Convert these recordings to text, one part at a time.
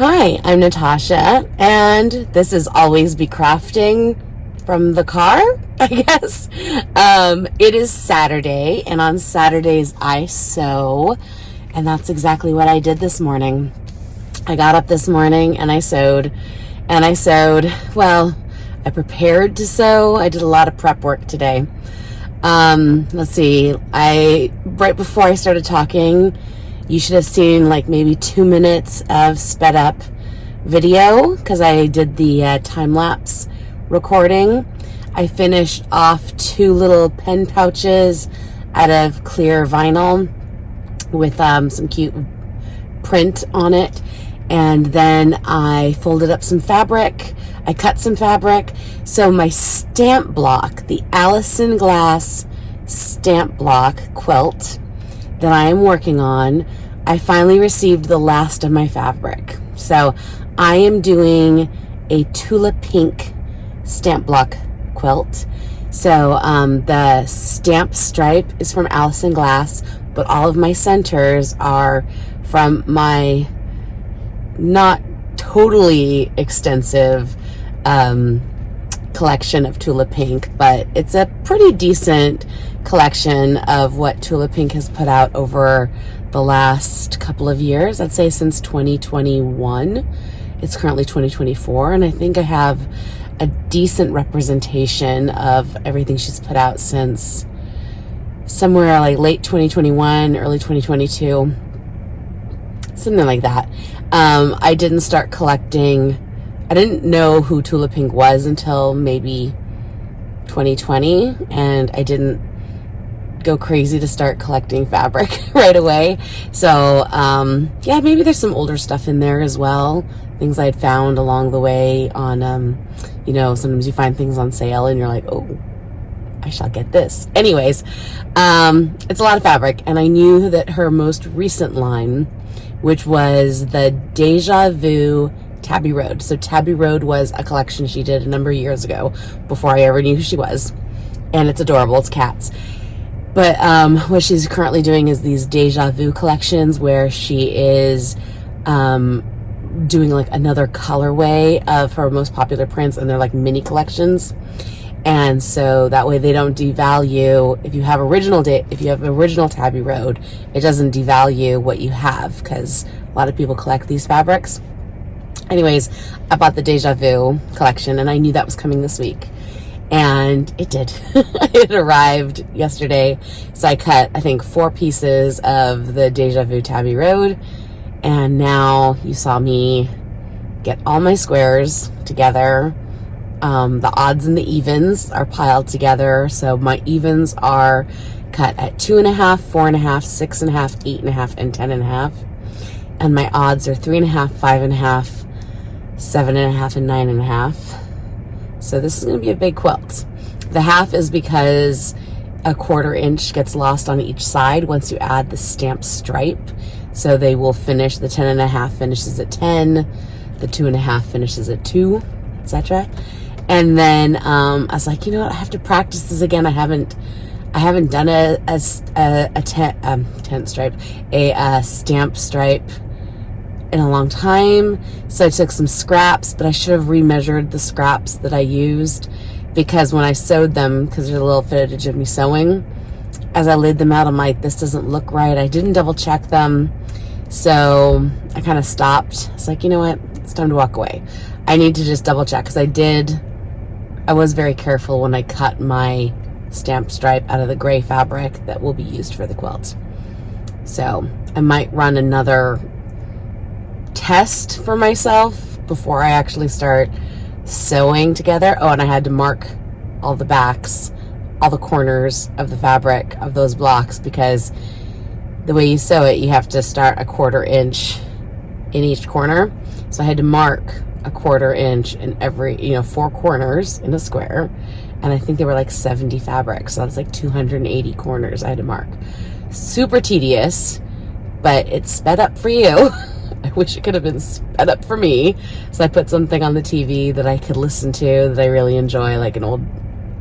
Hi, I'm Natasha, and this is Always Be Crafting from the car, I guess. It is Saturday, and on Saturdays I sew, and that's exactly what I did this morning. I got up this morning and I sewed, well, I prepared to sew. I did a lot of prep work today. Let's see, right before I started talking, you should have seen like maybe 2 minutes of sped up video because I did the time-lapse recording. I finished off 2 little pen pouches out of clear vinyl with some cute print on it. And then I folded up some fabric. I cut some fabric. So my stamp block, the Allison Glass stamp block quilt that I am working on, I finally received the last of my fabric. So I am doing a tulip pink stamp block quilt. So the stamp stripe is from Allison Glass, but all of my centers are from my not totally extensive collection of Tulip Pink, but it's a pretty decent collection of what Tulip Pink has put out over the last couple of years. I'd say since 2021. It's currently 2024, and I think I have a decent representation of everything she's put out since somewhere like late 2021, early 2022, something like that. I didn't start collecting. I didn't know who Tulip Pink was until maybe 2020, and I didn't go crazy to start collecting fabric right away. So yeah, maybe there's some older stuff in there as well, things I had found along the way on sometimes you find things on sale and you're like, oh, I shall get this. Anyways, it's a lot of fabric, and I knew that her most recent line, which was the Deja Vu Tabby Road. So Tabby Road was a collection she did a number of years ago before I ever knew who she was, and it's adorable. It's cats. But what she's currently doing is these Deja Vu collections where she is doing like another colorway of her most popular prints, and they're like mini collections. And so that way they don't devalue, if you have original Tabby Road, it doesn't devalue what you have, because a lot of people collect these fabrics. Anyways, I bought the Deja Vu collection, and I knew that was coming this week. And it did. It arrived yesterday. So I cut, I think, 4 pieces of the Deja Vu Tabby Road. And now you saw me get all my squares together. The odds and the evens are piled together. So my evens are cut at 2.5, 4.5, 6.5, 8.5, and 10.5. And my odds are 3.5, 5.5, 7.5, and 9.5. So this is going to be a big quilt. The half is because a 1/4 inch gets lost on each side once you add the stamp stripe. So they will finish, the 10.5 finishes at 10, the 2.5 finishes at 2, etc. And then I was like, you know what, I have to practice this again. I haven't done a stamp stripe in a long time. So I took some scraps, but I should have remeasured the scraps that I used, because when I sewed them, because there's a little footage of me sewing, as I laid them out, I'm like, this doesn't look right. I didn't double check them. So I kind of stopped. It's like, you know what? It's time to walk away. I need to just double check, because I was very careful when I cut my stamp stripe out of the gray fabric that will be used for the quilt. So I might run another test for myself before I actually start sewing together. Oh, and I had to mark all the backs, all the corners of the fabric of those blocks, because the way you sew it, you have to start a 1/4 inch in each corner. So I had to mark a 1/4 inch in every, 4 corners in a square. And I think there were like 70 fabrics. So that's like 280 corners I had to mark. Super tedious, but it's sped up for you. I wish it could have been sped up for me. So I put something on the TV that I could listen to that I really enjoy, like an old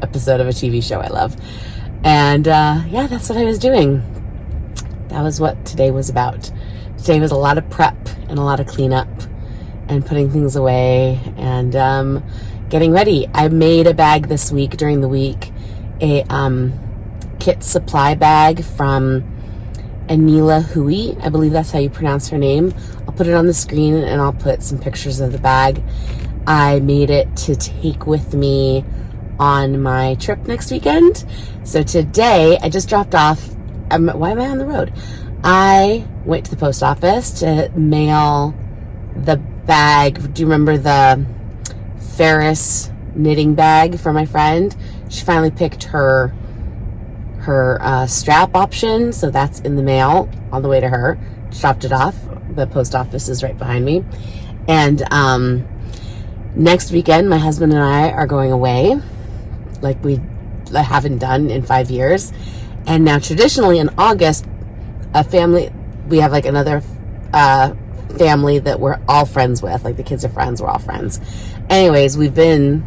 episode of a TV show I love. And yeah, that's what I was doing. That was what today was about. Today was a lot of prep and a lot of cleanup and putting things away and getting ready. I made a bag this week, during the week, a kit supply bag from Anila Hui. I believe that's how you pronounce her name. I'll put it on the screen and I'll put some pictures of the bag. I made it to take with me on my trip next weekend. So today I just dropped off. Why am I on the road? I went to the post office to mail the bag. Do you remember the Ferris knitting bag for my friend? She finally picked her strap option, so that's in the mail on the way to her. Dropped it off. The post office is right behind me. And next weekend, my husband and I are going away, like we haven't done in 5 years. And now traditionally in August, we have like another family that we're all friends with, like the kids are friends, we're all friends. Anyways, we've been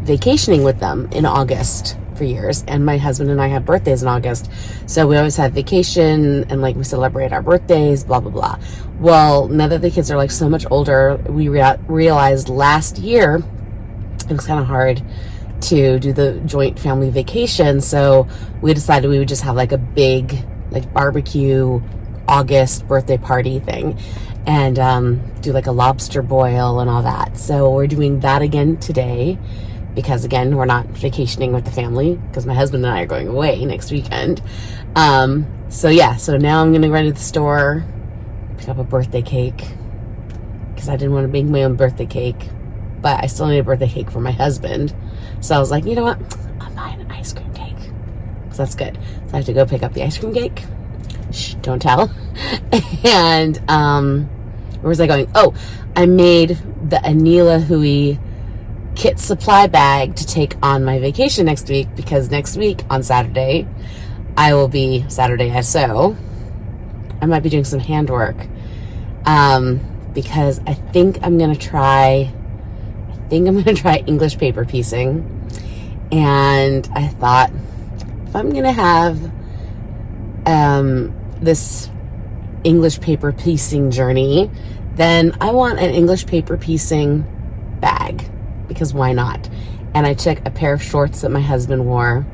vacationing with them in August for years, and my husband and I have birthdays in August, so we always have vacation and like we celebrate our birthdays, blah blah blah. Well, now that the kids are like so much older, we realized last year it was kind of hard to do the joint family vacation, so we decided we would just have like a big like barbecue August birthday party thing, and do like a lobster boil and all that. So we're doing that again today, because again, we're not vacationing with the family because my husband and I are going away next weekend. So yeah, so now I'm gonna run to the store, pick up a birthday cake, because I didn't want to make my own birthday cake, but I still need a birthday cake for my husband. So I was like, you know what, I'm buying an ice cream cake, so that's good. So I have to go pick up the ice cream cake. Shh, don't tell. And where was I going? Oh, I made the Anila Hui kit supply bag to take on my vacation next week, because next week on Saturday I will be Saturday I sew. I might be doing some handwork because I think I'm gonna try English paper piecing. And I thought, if I'm gonna have this English paper piecing journey, then I want an English paper piecing bag, because why not? And I took a pair of shorts that my husband wore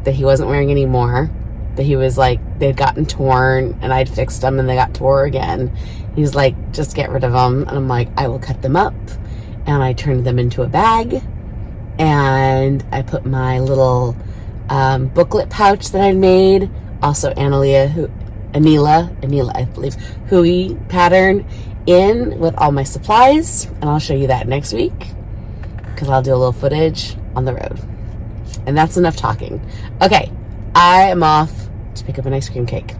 that he wasn't wearing anymore, that he was like, they'd gotten torn and I'd fixed them and they got tore again. He's like, just get rid of them. And I'm like, I will cut them up. And I turned them into a bag, and I put my little booklet pouch that I made, also Anila, I believe, Hui pattern, in with all my supplies, and I'll show you that next week, because I'll do a little footage on the road. And that's enough talking. Okay, I am off to pick up an ice cream cake.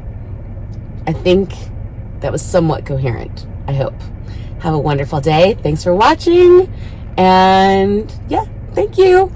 I think that was somewhat coherent, I hope. Have a wonderful day. Thanks for watching, and yeah, thank you.